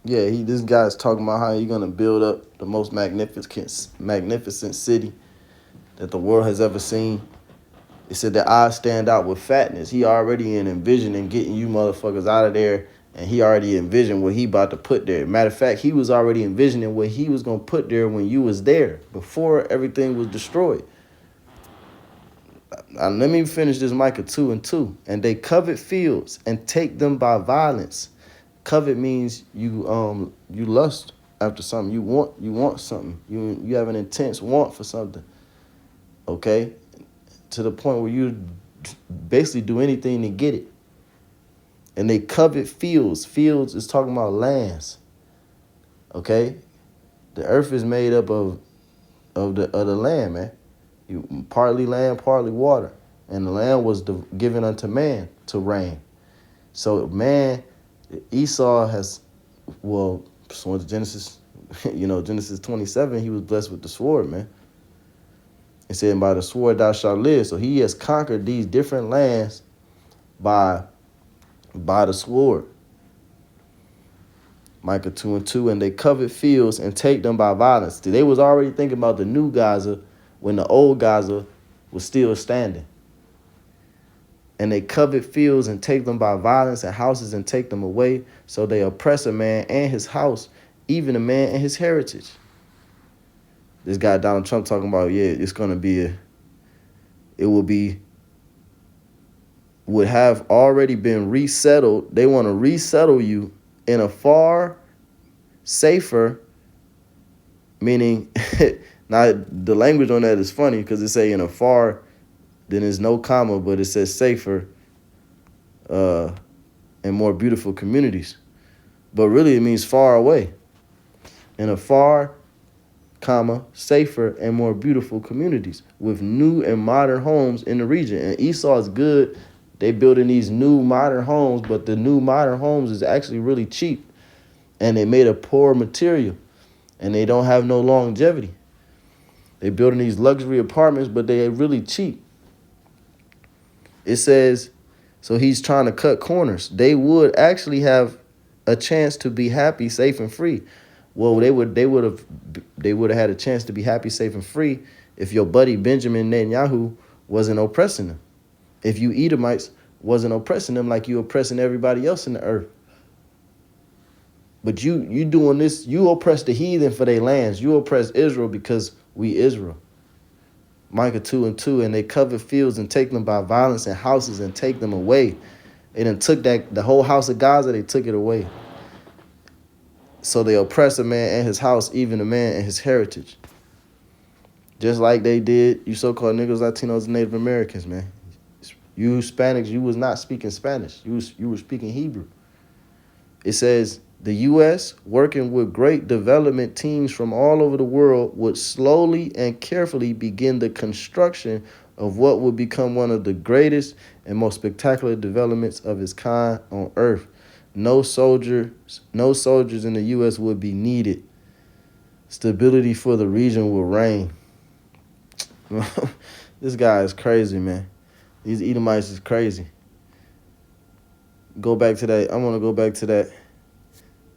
Yeah, this guy's talking about how he's gonna build up the most magnificent city that the world has ever seen. It said that I stand out with fatness. He already in envisioning getting you motherfuckers out of there, and he already envisioned what he about to put there. Matter of fact, he was already envisioning what he was gonna put there when you was there, before everything was destroyed. Let me finish this Micah 2:2. And they covet fields and take them by violence. Covet means you lust after something. You want something. You have an intense want for something. Okay? To the point where you basically do anything to get it. And they covet fields. Fields is talking about lands. Okay? The earth is made up of the land, man. You partly land, partly water. And the land was given unto man to reign. So man, Esau has, well, so to Genesis, Genesis 27, he was blessed with the sword, man. It said, by the sword thou shalt live. So he has conquered these different lands by the sword. Micah 2:2, and they covet fields and take them by violence. They was already thinking about the new Gaza when the old Gaza was still standing. And they covet fields and take them by violence, and houses and take them away. So they oppress a man and his house, even a man and his heritage. This guy Donald Trump talking about, yeah, it's gonna be would have already been resettled. They want to resettle you in a far safer, meaning now the language on that is funny because it say in a far, then there's no comma, but it says safer and more beautiful communities. But really it means far away. In a far, comma, safer and more beautiful communities with new and modern homes in the region. And Esau is good. They building these new modern homes, but the new modern homes is actually really cheap. And they made of poor material. And they don't have no longevity. They building these luxury apartments, but they are really cheap. It says, so he's trying to cut corners. They would actually have a chance to be happy, safe, and free. Well, they would have had a chance to be happy, safe, and free if your buddy Benjamin Netanyahu wasn't oppressing them. If you Edomites wasn't oppressing them like you oppressing everybody else in the earth. But you doing this, you oppress the heathen for their lands. You oppress Israel because we Israel. Micah 2:2, and they cover fields and take them by violence, and houses and take them away. They done took the whole house of Gaza, they took it away. So they oppress a man and his house, even a man and his heritage. Just like they did you so-called niggas, Latinos, and Native Americans, man. You Hispanics, you was not speaking Spanish. You were speaking Hebrew. It says, the U.S., working with great development teams from all over the world, would slowly and carefully begin the construction of what would become one of the greatest and most spectacular developments of its kind on Earth. No soldiers in the U.S. would be needed. Stability for the region will reign. This guy is crazy, man. These Edomites is crazy. Go back to that. I want to go back to that.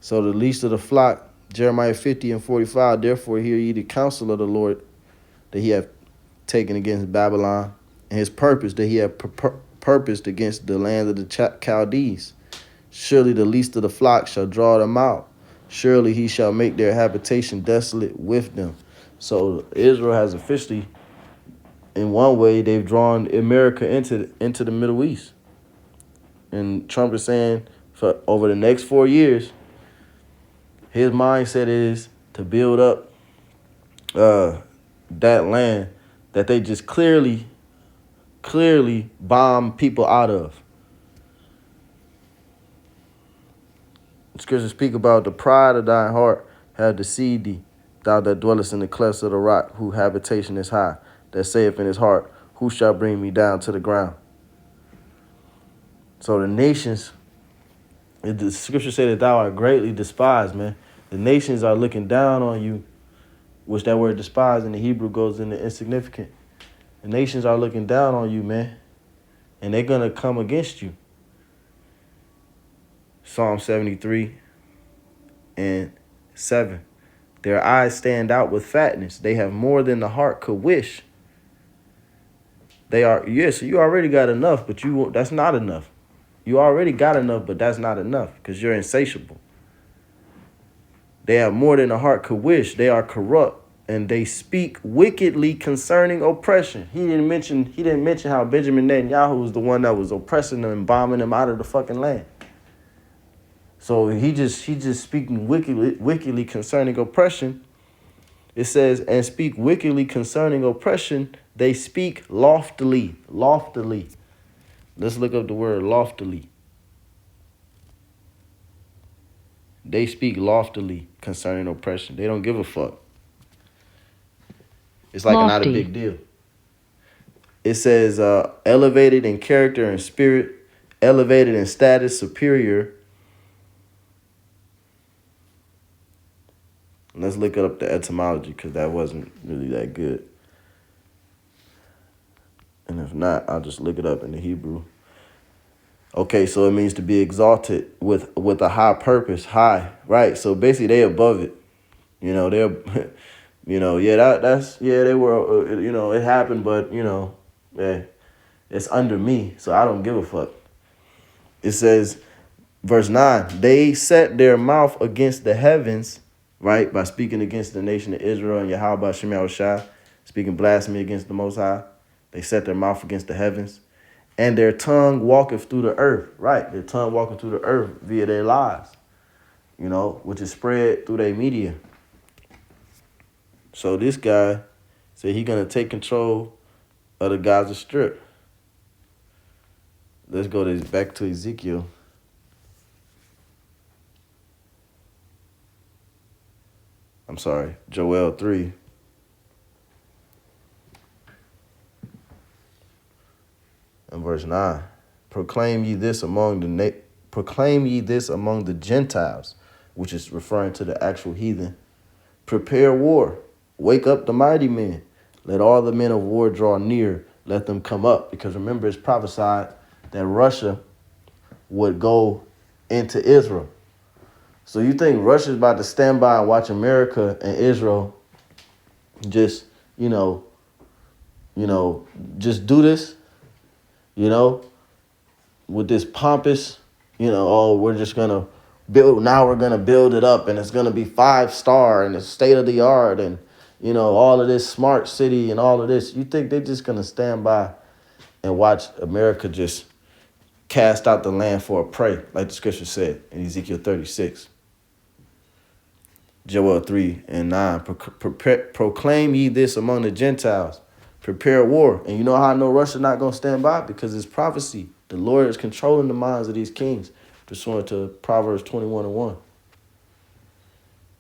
So the least of the flock, Jeremiah 50:45, therefore hear ye the counsel of the Lord that he hath taken against Babylon, and his purpose that he hath purposed against the land of the Chaldees. Surely the least of the flock shall draw them out. Surely he shall make their habitation desolate with them. So Israel has officially, in one way, they've drawn America into the Middle East. And Trump is saying for over the next 4 years, his mindset is to build up that land that they just clearly bomb people out of. Scriptures speak about the pride of thine heart have deceived thee, thou that dwellest in the clefts of the rock, whose habitation is high, that saith in his heart, who shall bring me down to the ground? So the nations, the scripture say that thou art greatly despised, man. The nations are looking down on you, which that word despise in the Hebrew goes into insignificant. The nations are looking down on you, man, and they're going to come against you. Psalm 73, and 7. Their eyes stand out with fatness. They have more than the heart could wish. They are, yes, you already got enough, but that's not enough. You already got enough, but that's not enough because you're insatiable. They have more than the heart could wish. They are corrupt, and they speak wickedly concerning oppression. He didn't mention how Benjamin Netanyahu was the one that was oppressing them and bombing them out of the fucking land. So he just speaking wickedly concerning oppression. It says, and speak wickedly concerning oppression. They speak loftily. Loftily. Let's look up the word loftily. They speak loftily concerning oppression. They don't give a fuck. It's like not a big deal. It says elevated in character and spirit, elevated in status, superior. Let's look up the etymology because that wasn't really that good. And if not, I'll just look it up in the Hebrew. Okay, so it means to be exalted with a high purpose, high, right? So basically, they above it. You know, they're, they were, it happened, but it's under me, so I don't give a fuck. It says, verse 9, they set their mouth against the heavens, right, by speaking against the nation of Israel and Yahweh Shem Yahushua, speaking blasphemy against the Most High. They set their mouth against the heavens. And their tongue walketh through the earth, right? Their tongue walking through the earth via their lies, which is spread through their media. So this guy said he's going to take control of the Gaza Strip. Let's go back to Ezekiel. I'm sorry, Joel 3. And verse 9. Proclaim ye this among the Gentiles, which is referring to the actual heathen. Prepare war. Wake up the mighty men. Let all the men of war draw near. Let them come up. Because remember, it's prophesied that Russia would go into Israel. So you think Russia's about to stand by and watch America and Israel just, just do this, with this pompous, we're just going to we're going to build it up and it's going to be 5-star and it's state of the art and, all of this smart city and all of this. You think they're just going to stand by and watch America just cast out the land for a prey, like the scripture said in Ezekiel 36. Joel 3 and 9. Proclaim ye this among the Gentiles. Prepare war. And you know how I know Russia's not going to stand by? Because it's prophecy. The Lord is controlling the minds of these kings, pursuant to Proverbs 21:1.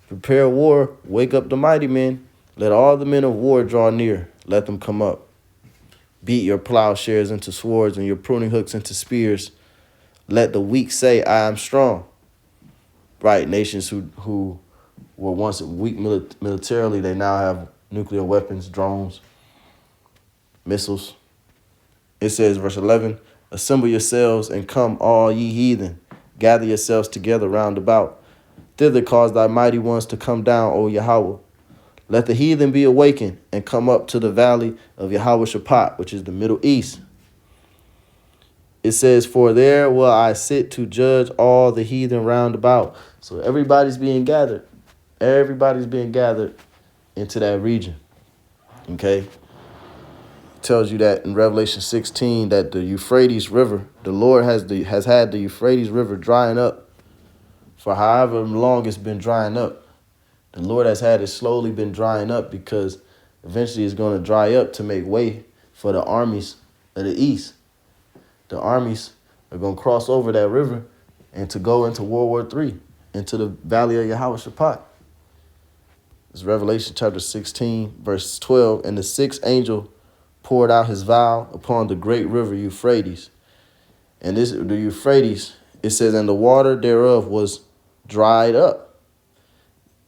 Prepare war. Wake up the mighty men. Let all the men of war draw near. Let them come up. Beat your plowshares into swords and your pruning hooks into spears. Let the weak say, I am strong. Right, nations who were once weak militarily, they now have nuclear weapons, drones, missiles. It says, verse 11, assemble yourselves and come, all ye heathen. Gather yourselves together round about. Thither cause thy mighty ones to come down, O Yahweh. Let the heathen be awakened and come up to the valley of Yahweh Shaphat, which is the Middle East. It says, for there will I sit to judge all the heathen round about. So everybody's being gathered. Everybody's being gathered into that region. Okay? It tells you that in Revelation 16 that the Euphrates River, the Lord has had the Euphrates River drying up for however long it's been drying up. The Lord has had it slowly been drying up because eventually it's going to dry up to make way for the armies of the east. The armies are going to cross over that river and to go into World War III, into the valley of Yahweh Shaphat. It's Revelation chapter 16, verse 12. And the sixth angel poured out his vial upon the great river Euphrates. And the Euphrates, it says, and the water thereof was dried up,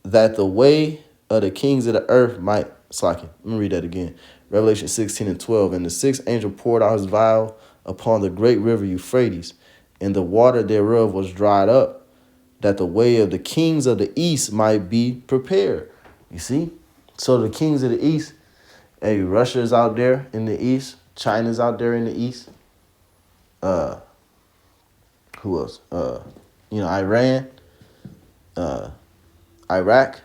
that the way of the kings of the earth might slacken. Let me read that again. Revelation 16 and 12. And the sixth angel poured out his vial upon the great river Euphrates, and the water thereof was dried up, that the way of the kings of the east might be prepared. You see? So the kings of the east, hey, Russia's out there in the east, China's out there in the east. Who else? Iran, Iraq,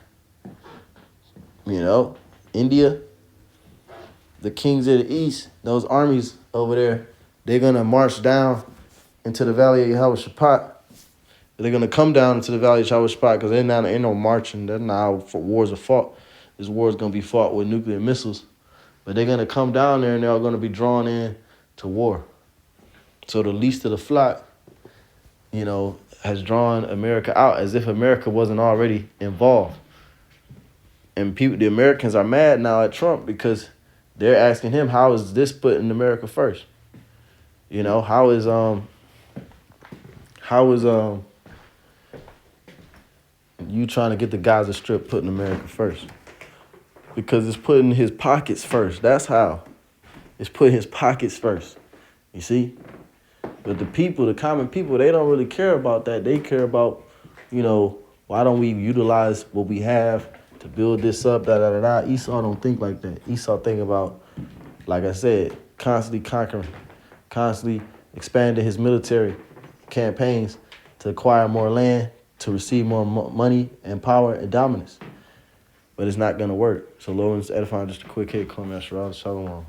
India. The kings of the east, those armies over there, they're gonna march down into the valley of Yehoshaphat. They're gonna come down into the valley of Yehoshaphat because ain't no marching. That's not how wars are fought. This war is gonna be fought with nuclear missiles, but they're gonna come down there and they're gonna be drawn in to war. So the least of the flock, has drawn America out as if America wasn't already involved. And the Americans are mad now at Trump because they're asking him, how is this putting America first? How is you trying to get the Gaza Strip putting America first? Because it's putting his pockets first. That's how. It's putting his pockets first. You see? But the common people, they don't really care about that. They care about, why don't we utilize what we have to build this up, da-da-da-da. Esau don't think like that. Esau think about, like I said, constantly conquering, constantly expanding his military campaigns to acquire more land, to receive more money and power and dominance. But it's not going to work. So Lawrence edifying, just a quick hit, Shalom.